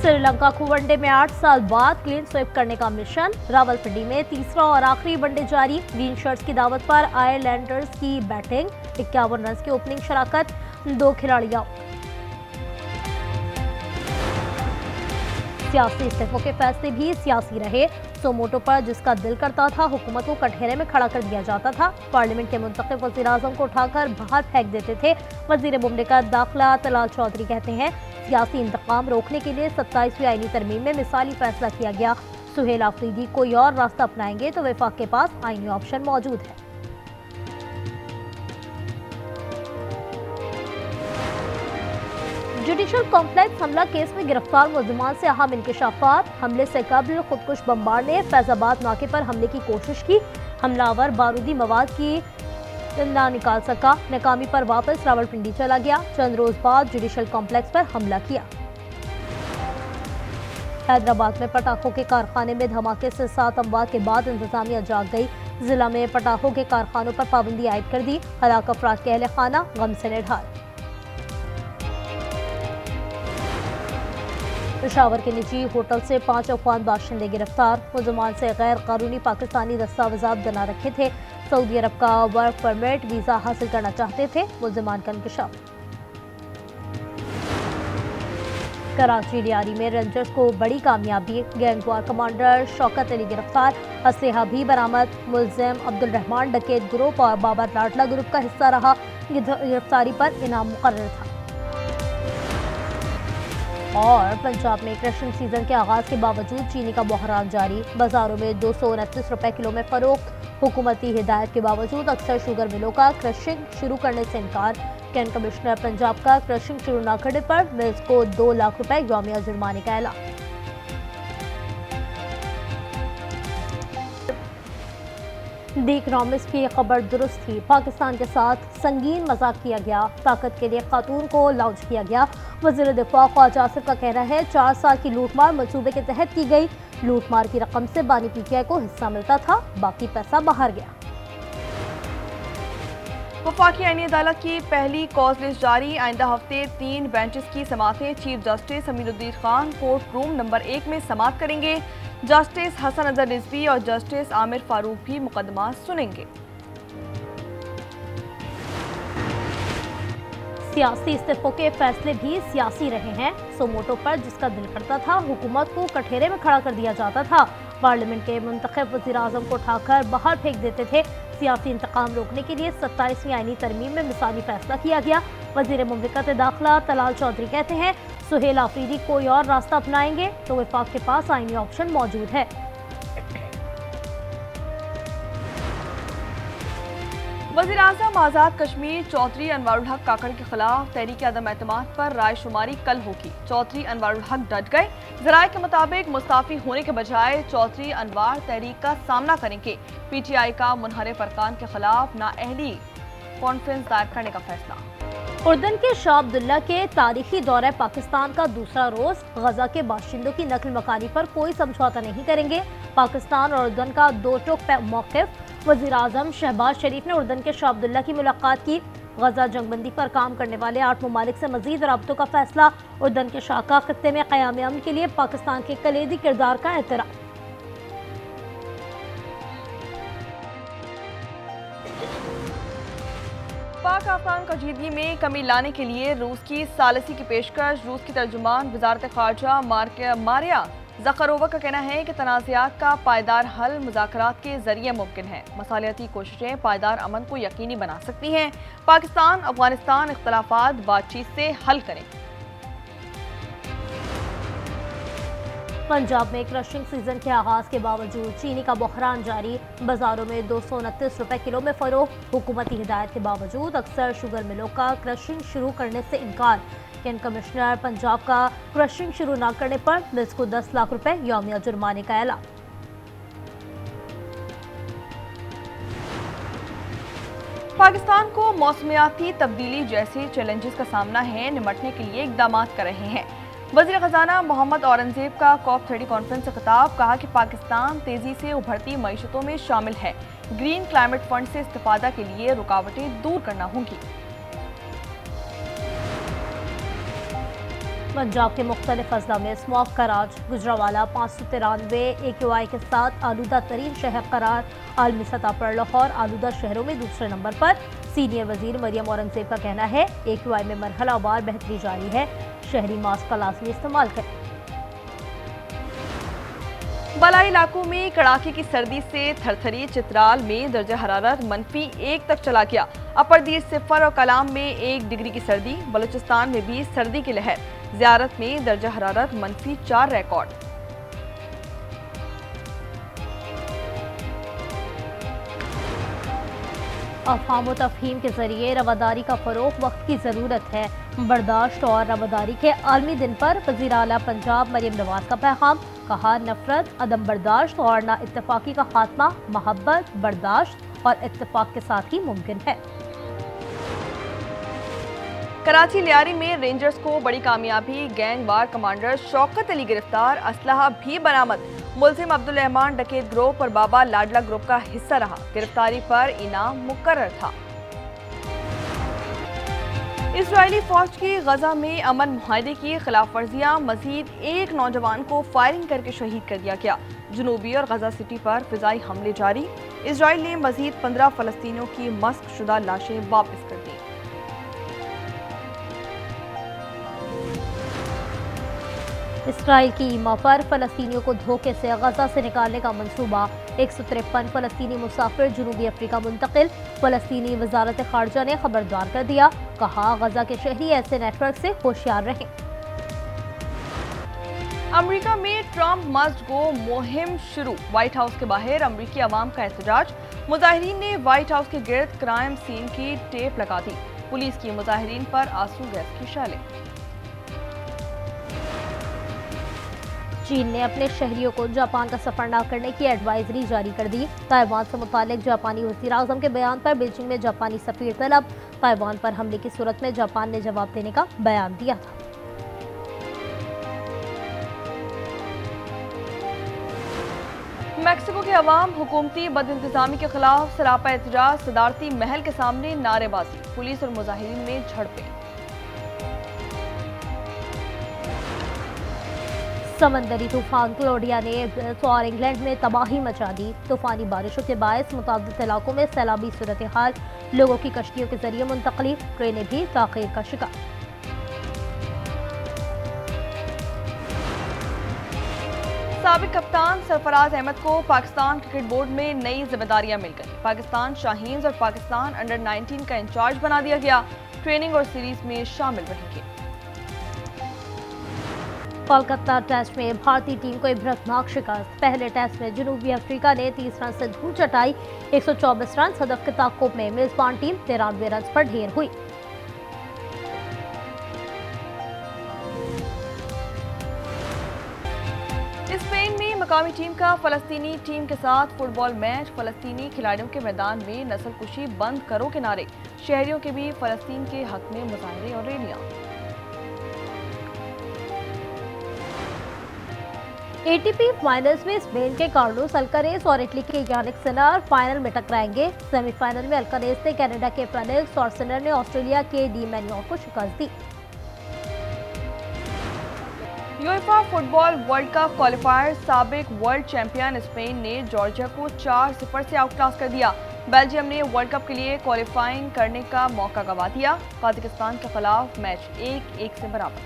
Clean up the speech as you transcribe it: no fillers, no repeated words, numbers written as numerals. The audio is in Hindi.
श्रीलंका को वनडे में 8 साल बाद क्लीन स्वीप करने का मिशन। रावलपिंडी में तीसरा और आखिरी वनडे जारी। ग्रीन शर्ट्स की दावत पर आयरलैंडर्स की बैटिंग। 51 रन की ओपनिंग शराकत, 2 खिलाड़ी आउट। सियासी इस्तीफों के फैसले भी सियासी रहे। सोमोटो पर जिसका दिल करता था हुकूमत को कटघरे में खड़ा कर दिया जाता था। पार्लियामेंट के मुंतखब वज़ीर आज़म को उठाकर बाहर फेंक देते थे। वज़ीर मुमलिकत दाखिला तलाल चौधरी कहते हैं, सियासी इंतकाम रोकने के लिए 27वीं आईनी तरमीम में मिसाली फैसला किया गया। सुहेल आफरीदी कोई और रास्ता अपनाएंगे तो वफाक के पास आईनी ऑप्शन मौजूद है। जुडिशल कॉम्प्लेक्स हमला केस में गिरफ्तार मुलजिमान से अहम इंकशाफात। हमले से कबल खुदकुश बमबार ने फैजाबाद नाके पर हमले की कोशिश की। हमलावर बारूदी मवाद की ना निकाल सका। नाकामी पर वापस रावलपिंडी चला गया। चंद रोज बाद जुडिशल कॉम्प्लेक्स पर हमला किया। हैदराबाद में पटाखों के कारखाने में धमाके से 7 अमवात के बाद इंतजामिया जाग गई। जिला में पटाखों के कारखानों पर पाबंदी आयद कर दी। हलाक अफराद के अहले खाना गम से निढाल। पेशावर के निजी होटल से 5 अफगान बाशिंदे गिरफ्तार। मुलजमान से गैर कानूनी पाकिस्तानी दस्तावेजात बना रखे थे। सऊदी अरब का वर्क परमिट वीजा हासिल करना चाहते थे। मुलजमान का इंकशाफ। कराची लियारी में रेंजर्स को बड़ी कामयाबी। गैंगवार कमांडर शौकत अली गिरफ्तार। असलहा भी बरामद। मुलजिम अब्दुल रहमान डकैत ग्रुप और बाबर लाडला ग्रुप का हिस्सा रहा। गिरफ्तारी पर इनाम मुकर्रर था। और पंजाब में क्रशिंग सीजन के आगाज के बावजूद चीनी का बहरान जारी। बाजारों में 229 रुपए किलो में फरोख्त। हुकूमती हिदायत के बावजूद अक्सर शुगर मिलों का क्रशिंग शुरू करने से इनकार। कैन कमिश्नर पंजाब का क्रशिंग शुरू न करने पर मिल्स को 2 लाख रुपए यौमिया जुर्माने का ऐलान। दी इकनॉमिस्ट की खबर दुरुस्त थी। पाकिस्तान के साथ संगीन मजाक किया गया। ताकत के लिए खातून को लॉन्च किया गया। वज़ीर दिफा ख्वाजा आसिफ का कहना है, 4 साल की लूटमार मंसूबे के तहत की गई। लूटमार की रकम से बानी पीटीआई को हिस्सा मिलता था, बाकी पैसा बाहर गया। वफाकी आईनी अदालत की पहली कॉज लिस्ट जारी। आइंदा हफ्ते 3 बेंचेस की समातें chief justice Amiruddin Khan court room number 1 में समात करेंगे। जस्टिस हसन अजहर रिजवी और जस्टिस आमिर फारूक भी मुकदमा सुनेंगे। सियासी इस्तीफों के फैसले भी सियासी रहे हैं। सोमोटो पर जिसका दिल करता था हुकूमत को कटघरे में खड़ा कर दिया जाता था। पार्लियामेंट के मुंतखब वज़ीर आज़म को उठाकर बाहर फेंक देते थे। सियासी इंतकाम रोकने के लिए 27वीं आईनी तरमीम में मिसाली फैसला किया गया। वज़ीर मुमलिकत दाखिला तलाल चौधरी कहते हैं, सुहेल आफरीदी कोई और रास्ता अपनाएंगे तो वफाक के पास आईनी ऑप्शन मौजूद है। वज़ीर आज़म आज़ाद कश्मीर चौधरी अनवारुल हक काकड़ के खिलाफ तहरीक अदम एतमाद पर राय शुमारी कल होगी। चौधरी अनवारुल हक डट गए। ज़राए के मुताबिक मुस्ताफ़ी होने के बजाय चौधरी अनवार तहरीक का सामना करेंगे। पीटीआई का मुनहरिफ अरकान के खिलाफ नाअहली कॉन्फ्रेंस दायर करने का फैसला। उर्दन के शाह अब्दुल्ला के तारीखी दौरे पाकिस्तान का दूसरा रोज। गजा के बाशिंदों की नकल मकानी पर कोई समझौता नहीं करेंगे। पाकिस्तान और उर्दन का दो टोक मौक़िफ़। वज़ीर आज़म शहबाज शरीफ ने उर्दन के शाह अब्दुल्ला की मुलाकात की। गजा जंगबंदी पर काम करने वाले 8 ममालिक से मज़ीद राब्तों का फैसला। उर्दन के शाह का खत्ते में क़याम अमन के लिए पाकिस्तान के कलीदी किरदार का एतराफ़। पाक अफगान कशीदगी में कमी लाने के लिए रूस की सालसी की पेशकश। रूस की तर्जुमान वज़ारत ख़ारजा मारिया ज़खरोवा का कहना है कि तनाज़ात का पायदार हल मुज़ाकरात के ज़रिए मुमकिन है। मसालियाती कोशिशें पायदार अमन को यकीनी बना सकती हैं। पाकिस्तान अफगानिस्तान इख्तलाफात बातचीत से हल करें। पंजाब में क्रशिंग सीजन के आगाज के बावजूद चीनी का बहरान जारी। बाजारों में 229 रुपए किलो में फरोख्त। हुकूमती हिदायत के बावजूद अक्सर शुगर मिलों का क्रशिंग शुरू करने से इनकार। कैन कमिश्नर पंजाब का क्रशिंग शुरू न करने पर मिल्स को 10 लाख रुपए यौमिया जुर्माने का ऐलान। पाकिस्तान को मौसमियाती तब्दीली जैसे चैलेंजेस का सामना है, निपटने के लिए इकदाम कर रहे हैं। वज़ीर ख़जाना मोहम्मद औरंगज़ेब का COP30 कॉन्फ्रेंस से खिताब। कहा कि पाकिस्तान तेजी से उभरती मईशतों में शामिल है। ग्रीन क्लाइमेट फंड से इस्तिफादा के लिए रुकावटें दूर करना होंगी। पंजाब के मुख्तलिफ अजला में स्मॉग का राज। गुजरावाला 593 AQI के साथ आलूदा तरीन शहर करार। आलमी सतह पर लाहौर आलूदा शहरों में दूसरे नंबर पर। सीनियर वजीर मरियम औरंगजेब का कहना है AQI में मरहलावार बेहतरी जारी है, शहरी मास्क का लाजमी इस्तेमाल करें। बलाई इलाकों में कड़ाके की सर्दी से थरथरी। चित्राल में दर्जा हरारत -1 तक चला गया। अपरदीर सिफर और कलाम में 1 डिग्री की सर्दी। बलूचिस्तान में भी सर्दी की लहर। ज़ियारत में दर्जा हरारत -4 रिकॉर्ड। अफ़हाम व तफ़हीम के जरिए रवादारी का फ़रोग़ वक्त की ज़रूरत है। बर्दाश्त और रवादारी के आलमी दिन पर वज़ीर आला पंजाब मरियम नवाज का पैगाम। कहा, नफरत, अदम बर्दाश्त और ना इत्तफ़ाक़ी का खात्मा मोहब्बत, बर्दाश्त और इत्तफ़ाक़ के साथ ही मुमकिन है। कराची लियारी में रेंजर्स को बड़ी कामयाबी। गैंगवार कमांडर शौकत अली गिरफ्तार। असलहा भी बरामद। मुलजिम अब्दुल रहमान डकैत ग्रुप और बाबा लाडला ग्रुप का हिस्सा रहा। गिरफ्तारी पर इनाम मुकर्रर था। इजरायली फौज की गजा में अमन मुआहदे की खिलाफ वर्जियां। मजीद 1 नौजवान को फायरिंग करके शहीद कर दिया गया। जनूबी और गजा सिटी पर फिजाई हमले जारी। इजराइल ने मजीद 15 फलस्तीनियों की मस्क शुदा लाशें वापस कर दी। इसराइल की ईमा पर फलस्तीनियों को धोखे से गजा से निकालने का मंसूबा। 153 फलस्तीनी मुसाफिर जनूबी अफ्रीका मुंतकिल। फलस्तीनी वजारत खारजा ने खबरदार कर दिया। कहा, गजा के शहरी ऐसे नेटवर्क से होशियार रहें। अमेरिका में ट्रंप मस्ट गो मुहिम शुरू। व्हाइट हाउस के बाहर अमेरिकी अवाम का एहतजाज। मुजाहिरीन ने व्हाइट हाउस के गिर्द क्राइम सीन की टेप लगा दी। पुलिस की मुजाहिरीन पर आंसू गैस की शैलें। चीन ने अपने शहरियों को जापान का सफर न करने की एडवाइजरी जारी कर दी। ताइवान से मुतालिक जापानी वज़ीर आज़म के बयान पर बीजिंग में जापानी सफीर तलब। ताइवान पर हमले की सूरत में जापान ने जवाब देने का बयान दिया था। मैक्सिको के अवाम हुकूमती बदइंतजामी के खिलाफ सरापा एहतजाज। सदारती महल के सामने नारेबाजी। पुलिस और मुजाहिरीन में झड़पें। समंदरी तूफान क्लोडिया ने और इंग्लैंड में तबाही मचा दी। तूफानी बारिशों के बायस मुताबिक इलाकों में सैलाबी सूरत हाल। लोगों की कश्तियों के जरिए मुंतकली। ट्रेनें भी ताख़ीर का शिकार। साबिक कप्तान सरफराज अहमद को पाकिस्तान क्रिकेट बोर्ड में नई जिम्मेदारियां मिल गई। पाकिस्तान शाहीन्स और पाकिस्तान अंडर-19 का इंचार्ज बना दिया गया। ट्रेनिंग और सीरीज में शामिल रहेंगे। कोलकाता टेस्ट में भारतीय टीम को इबरतनाक शिकस्त। पहले टेस्ट में जनूबी अफ्रीका ने 30 रन से धूल चटाई। 124 रन हदफ के ताक़ुब में मेजबान टीम 93 रन पर ढेर हुई। स्पेन में मकामी टीम का फलस्तीनी टीम के साथ फुटबॉल मैच। फलस्तीनी खिलाड़ियों के मैदान में नस्लकुशी बंद करो के नारे। शहरियों के भी फलस्तीन के हक में मुजाहरे और रैलियां। ATP फाइनल्स में स्पेन के कार्लोस अल्कारेज और इटली के यानिक सिनर फाइनल में टकराएंगे। सेमीफाइनल में अल्कारेज ने कनाडा के फेलिक्स और सिनर ने ऑस्ट्रेलिया के डी मैन्योर को शिकस्त दी। UEFA football world cup qualifier. साबिक वर्ल्ड चैंपियन स्पेन ने जॉर्जिया को 4-0 से आउटक्लास कर दिया। बेल्जियम ने वर्ल्ड कप के लिए क्वालिफाइंग करने का मौका गंवा दिया। कजाकिस्तान के खिलाफ मैच 1-1 से बराबर।